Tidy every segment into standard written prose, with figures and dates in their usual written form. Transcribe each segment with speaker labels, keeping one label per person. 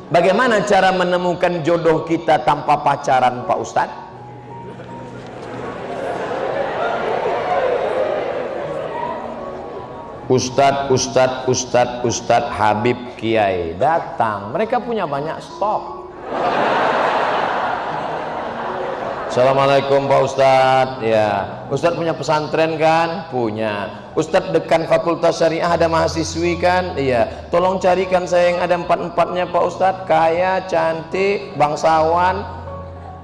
Speaker 1: Bagaimana cara menemukan jodoh kita tanpa pacaran, Pak Ustadz? Ustadz Habib Kiai datang. Mereka punya banyak stok. Assalamualaikum Pak Ustadz. Ya, Ustadz punya pesantren kan? Punya. Ustadz dekan Fakultas Syariah ada mahasiswi kan? Iya. Tolong carikan saya yang ada empat-empatnya Pak Ustadz. Kaya, cantik, bangsawan,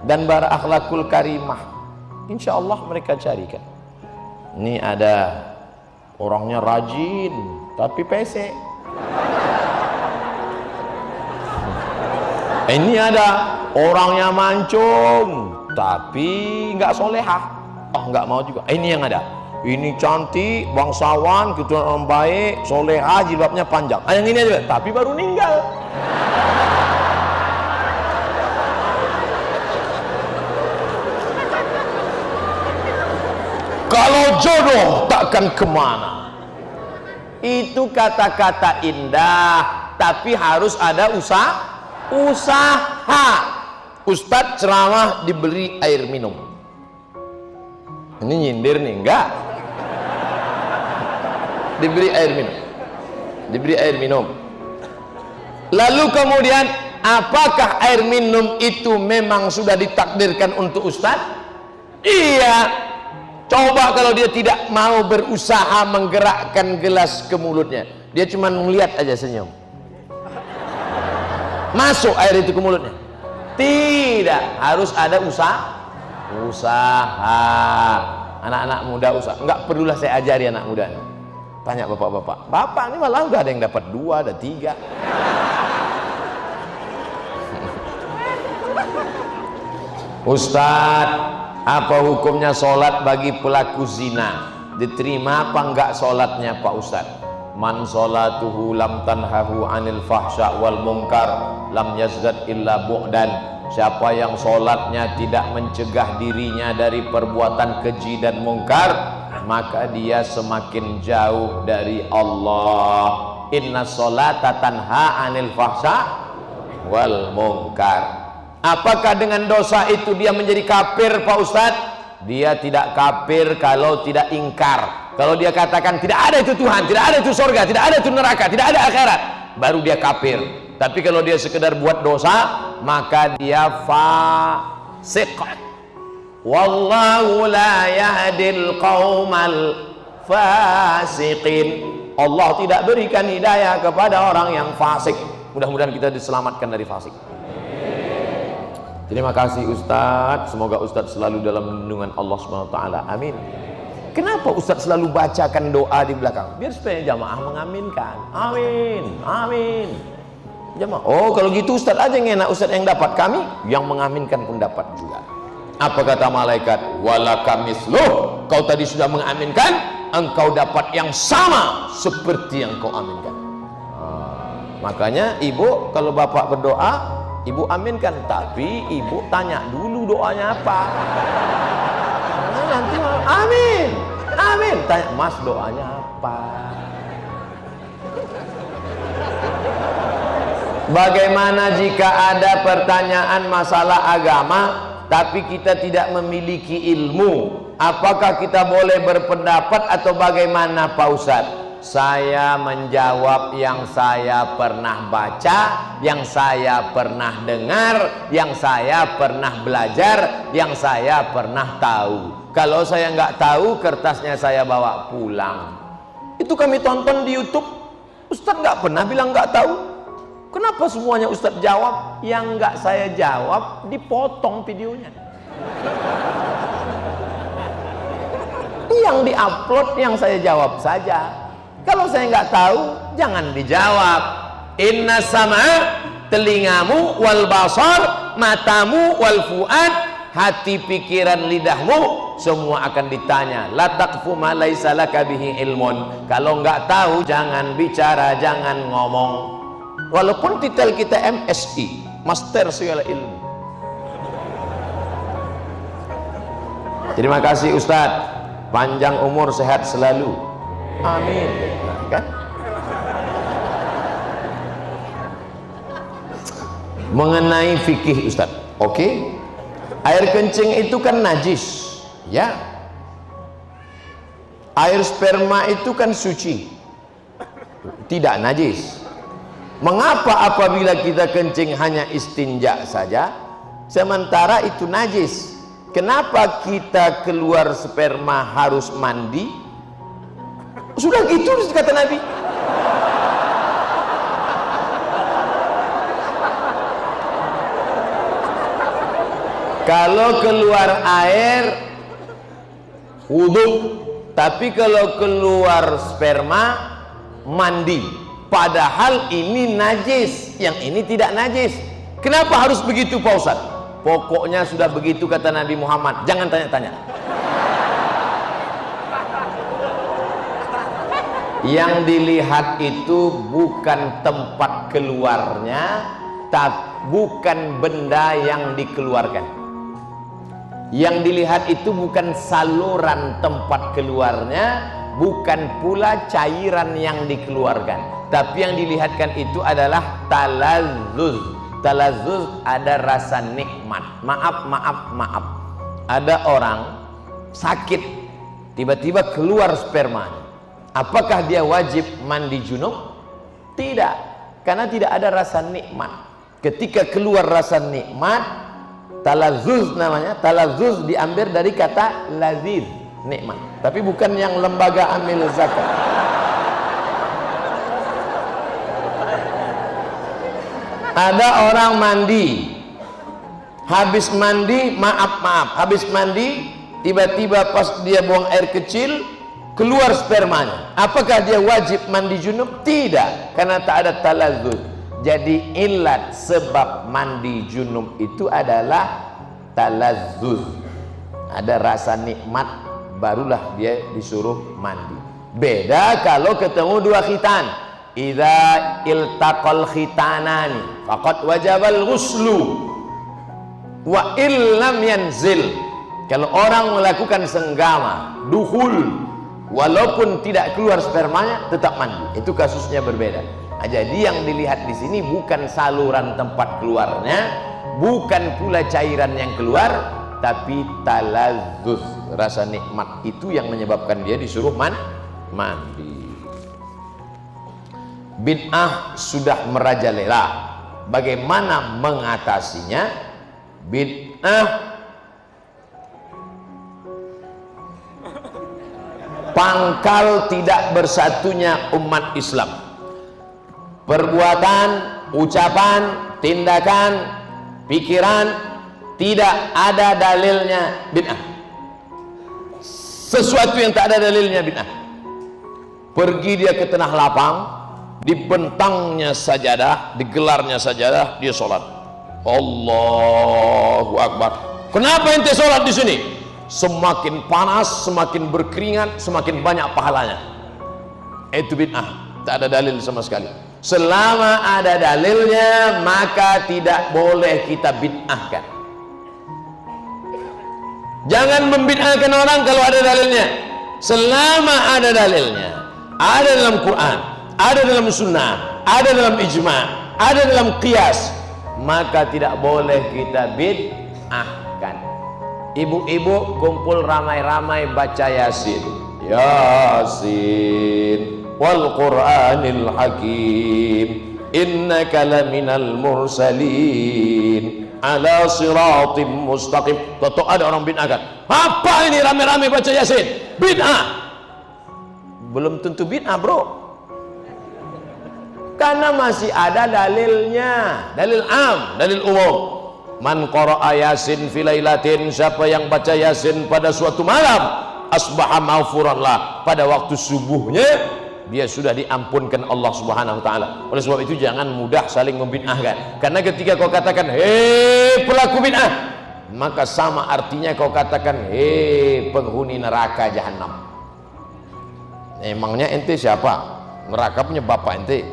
Speaker 1: dan berakhlakul karimah. Insya Allah mereka carikan. Ini ada orangnya rajin, tapi pesek. Ini ada orangnya mancung, tapi nggak solehah. Oh, nggak mau juga. Ini yang ada. Ini cantik, bangsawan, keturunan orang baik, solehah, jilbabnya panjang. Yang ini aja, tapi baru meninggal. Kalau jodoh takkan kemana. Itu kata-kata indah, tapi harus ada usaha. Ustadz ceramah diberi air minum. Ini nyindir nih, enggak? Diberi air minum. Lalu kemudian, apakah air minum itu memang sudah ditakdirkan untuk Ustadz? Iya. Coba kalau dia tidak mau berusaha menggerakkan gelas ke mulutnya, dia cuma melihat aja senyum. Masuk air itu ke mulutnya? Tidak, harus ada usaha. Anak-anak muda usaha. Enggak perlulah saya ajari anak muda. Tanya bapak-bapak. Bapak ini malah udah ada yang dapat 2, ada 3. Ustadz, apa hukumnya sholat bagi pelaku zina? Diterima apa enggak sholatnya Pak Ustadz? Man sholatuhu lam tanhahu anil fahsya wal munkar lam yazdad illa bu'dan. Siapa yang sholatnya tidak mencegah dirinya dari perbuatan keji dan mungkar, maka dia semakin jauh dari Allah. Inna sholata tanha anil fahsya wal munkar. Apakah dengan dosa itu dia menjadi kafir Pak Ustadz? Dia tidak kafir kalau tidak ingkar. Kalau dia katakan tidak ada itu Tuhan, tidak ada itu surga, tidak ada itu neraka, tidak ada akhirat, baru dia kafir. Tapi kalau dia sekedar buat dosa, maka dia fasik. Wallahu la yahdil qaumal fasiqin. Allah tidak berikan hidayah kepada orang yang fasik. Mudah-mudahan kita diselamatkan dari fasik. Terima kasih Ustadz. Semoga Ustadz selalu dalam lindungan Allah SWT. Amin. Kenapa Ustadz selalu bacakan doa di belakang? Biar supaya jamaah mengaminkan. Amin, amin. Jamaah. Oh, kalau gitu Ustadz aja yang enak. Ustadz yang dapat, kami yang mengaminkan pun dapat juga. Apa kata malaikat? Walaka misluh. Kau tadi sudah mengaminkan, engkau dapat yang sama seperti yang kau aminkan. Makanya ibu kalau bapak berdoa, ibu aminkan, tapi ibu tanya dulu doanya apa. Nanti amin, amin. Tanya mas doanya apa. Bagaimana jika ada pertanyaan masalah agama, tapi kita tidak memiliki ilmu? Apakah kita boleh berpendapat atau bagaimana Pak Ustadz? Saya menjawab yang saya pernah baca, yang saya pernah dengar, yang saya pernah belajar, yang saya pernah tahu. Kalau saya nggak tahu, kertasnya saya bawa pulang. Itu kami tonton di YouTube. Ustadz nggak pernah bilang nggak tahu. Kenapa semuanya Ustadz jawab? Yang nggak saya jawab dipotong videonya. Yang diupload yang saya jawab saja. Kalau saya nggak tahu, jangan dijawab. Inna sama, telingamu, wal basar, matamu, wal fuad, hati, pikiran, lidahmu, semua akan ditanya. La taqfu ma laisa laka bihi ilmun. Kalau nggak tahu, jangan bicara, jangan ngomong. Walaupun titel kita MSI, Master Segala Ilmu. Terima kasih Ustadz. Panjang umur, sehat selalu. Amin. Nah, kan? mengenai fikih Ustaz. Oke. Air kencing itu kan najis, ya. Air sperma itu kan suci, tidak najis. Mengapa apabila kita kencing hanya istinja saja, sementara itu najis? Kenapa kita keluar sperma harus mandi? Sudah gitu kata Nabi. Kalau keluar air wudhu, tapi kalau keluar sperma mandi. Padahal ini najis, yang ini tidak najis. Kenapa harus begitu Pak Ustaz? Pokoknya sudah begitu kata Nabi Muhammad, jangan tanya-tanya. Yang dilihat itu bukan tempat keluarnya, tapi bukan benda yang dikeluarkan. Yang dilihat itu bukan saluran tempat keluarnya, bukan pula cairan yang dikeluarkan, tapi yang dilihatkan itu adalah talazzuz. Talazzuz ada rasa nikmat. Maaf. Ada orang sakit, tiba-tiba keluar spermanya. Apakah dia wajib mandi junub? Tidak, karena tidak ada rasa nikmat. Ketika keluar rasa nikmat, talazzuz namanya. Talazzuz diambil dari kata laziz, nikmat, tapi bukan yang lembaga amil zakat. Ada orang mandi, habis mandi, maaf, habis mandi tiba-tiba pas dia buang air kecil keluar spermanya. Apakah dia wajib mandi junub? Tidak, karena tak ada talazzuz. Jadi ilat sebab mandi junub itu adalah talazzuz. Ada rasa nikmat, barulah dia disuruh mandi. Beda kalau ketemu dua khitan. Idza iltaqal khitanani faqad wajabal ghuslu wa illam yanzil. Kalau orang melakukan senggama, dukhul, walaupun tidak keluar spermanya tetap mandi. Itu kasusnya berbeda. Nah, jadi yang dilihat di sini bukan saluran tempat keluarnya, bukan pula cairan yang keluar, tapi talazzuz, rasa nikmat itu yang menyebabkan dia disuruh mandi. Bid'ah sudah merajalela. Bagaimana mengatasinya? Bid'ah pangkal tidak bersatunya umat Islam. Perbuatan, ucapan, tindakan, pikiran tidak ada dalilnya bid'ah. Sesuatu yang tak ada dalilnya bid'ah. Pergi dia ke tanah lapang, dibentangnya sajadah, digelarnya sajadah, dia sholat. Allahu Akbar. Kenapa ente sholat di sini? Semakin panas, semakin berkeringat, semakin banyak pahalanya. Itu bid'ah. Tak ada dalil sama sekali. Selama ada dalilnya, maka tidak boleh kita bid'ahkan. Jangan membid'ahkan orang kalau ada dalilnya. Selama ada dalilnya, ada dalam Quran, ada dalam sunnah, ada dalam ijma', ada dalam qiyas, maka tidak boleh kita bid'ahkan. Ibu-ibu kumpul ramai-ramai baca Yasin. Yasin wal Qur'anil Hakim innaka laminal mursalin ala siratim mustaqim. Tentu ada orang bid'ahkan. Apa ini rame-rame baca Yasin? Bid'ah. Belum tentu bid'ah, bro, karena masih ada dalilnya. Dalil am, dalil umum. Man qara'a Yasin fi lailatin, siapa yang baca Yasin pada suatu malam, asbaha maghfuran lah, pada waktu subuhnya dia sudah diampunkan Allah Subhanahu wa taala. Oleh sebab itu jangan mudah saling membid'ahkan. Karena ketika kau katakan hei pelaku bid'ah, maka sama artinya kau katakan hei penghuni neraka jahanam. Emangnya ente siapa? Neraka punya bapak ente.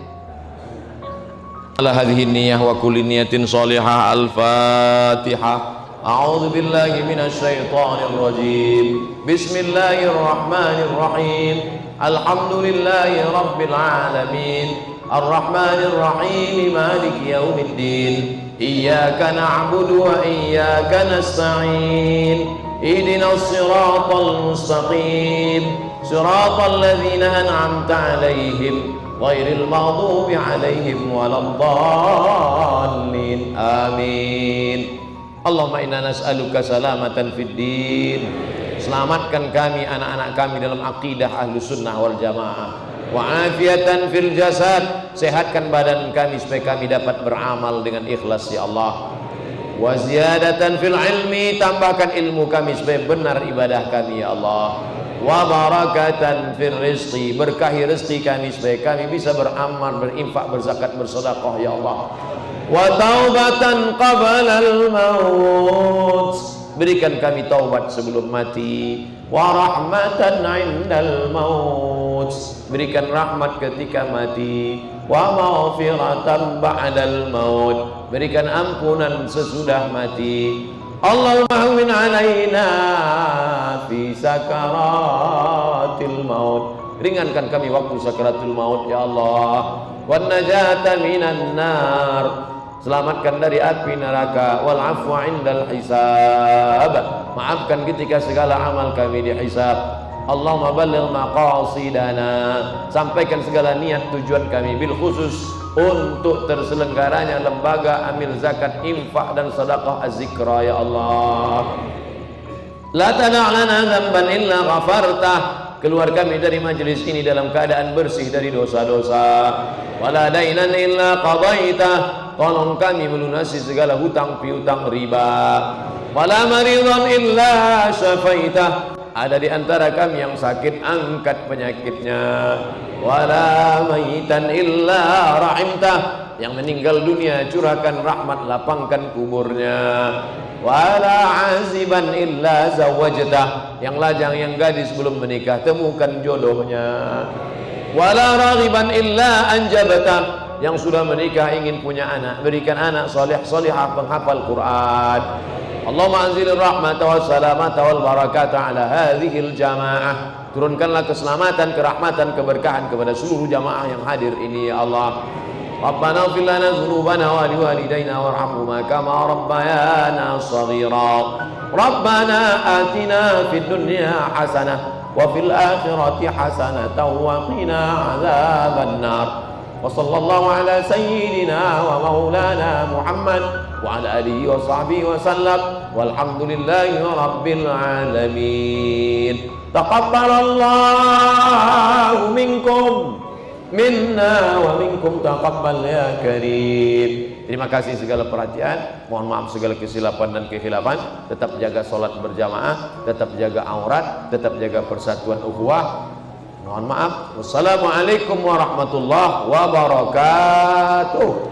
Speaker 1: Ala hadhihi niyyah wa kulli niyatin shalihah. Al-Fatihah. A'udzu billahi minasy syaithanir rajim. Bismillahirrahmanirrahim. Alhamdulillahi rabbil alamin. Ar-Rahmanir Rahim. Maliki yaumiddin. iyyaka na'budu wa iyyaka nasta'in ihdinas siratal mustaqim siratal ladzina an'amta 'alaihim ghairil maghdubi 'alaihim waladdallin. Amin. Allahumma inna nas'aluka salamatan fid din. Selamatkan kami, anak-anak kami dalam akidah Ahlus Sunnah wal Jamaah. Wa afiatan fil jasad, sehatkan badan kami supaya kami dapat beramal dengan ikhlas ya Allah. Wa ziyadatan fil ilmi, tambahkan ilmu kami supaya benar ibadah kami ya Allah. Wa barakatan fil rizqi, berkahi rezeki kami supaya kami bisa beramal, berinfak, berzakat, bersedekah ya Allah. Wa taubatan qabla al maut, berikan kami taubat sebelum mati. Wa rahmatan 'indal maut, berikan rahmat ketika mati. Wa maghfiratan ba'dal maut, berikan ampunan sesudah mati. Allahumma hawwin 'alaina fi sakaratil maut, ringankan kami waktu sakaratul maut ya Allah. Wan najata minan nar, selamatkan dari api neraka. Wal afwa 'indal hisab, maafkan ketika segala amal kami dihisab. Allahumma balligh maqasidana, sampaikan segala niat tujuan kami, bil khusus untuk terselenggaranya lembaga amil zakat, infak dan sedekah az-zikra ya Allah. La tada' lana dzamban illa ghafartah, keluar kami dari majelis ini dalam keadaan bersih dari dosa-dosa. Wala dainan illa qadaitah, tolong kami melunasi segala hutang piutang riba. Wala maridan illa syafaitah, ada di antara kami yang sakit, angkat penyakitnya. Wala mayitan illa rahimtah, yang meninggal dunia curahkan rahmat, lapangkan kuburnya. Wala aziban illa zawajtah, yang lajang yang gadis belum menikah, temukan jodohnya. Wala raghiban illa anjabtah, yang sudah menikah ingin punya anak, berikan anak soleh solehah penghafal Quran. Allahumma anzilir rahmata was salamata wal barakata ala hadhil jamaah, turunkanlah keselamatan, kerahmatan, keberkahan kepada seluruh jamaah yang hadir ini ya Allah. Rabbana ighfir lana dzunubana wa liwalidayna warhamhuma kama rabbayana shaghira. Rabbana atina fid dunya hasanah wa fil akhirati hasanatan wa qina adzaban nar. Wa sallallahu ala sayyidina wa maulana Muhammad wa ala alihi wa sahbihi wa sallam walhamdulillahi rabbil alamin. Taqabbalallahu minkum minna wa minkum taqabbal ya karim. Terima kasih segala perhatian, mohon maaf segala kesilapan dan kekhilafan. Tetap jaga sholat berjamaah, tetap jaga aurat, tetap jaga persatuan ukhuwah. Mohon maaf. Wassalamualaikum warahmatullahi wabarakatuh.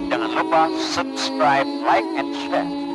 Speaker 2: Jangan lupa subscribe, like, and share.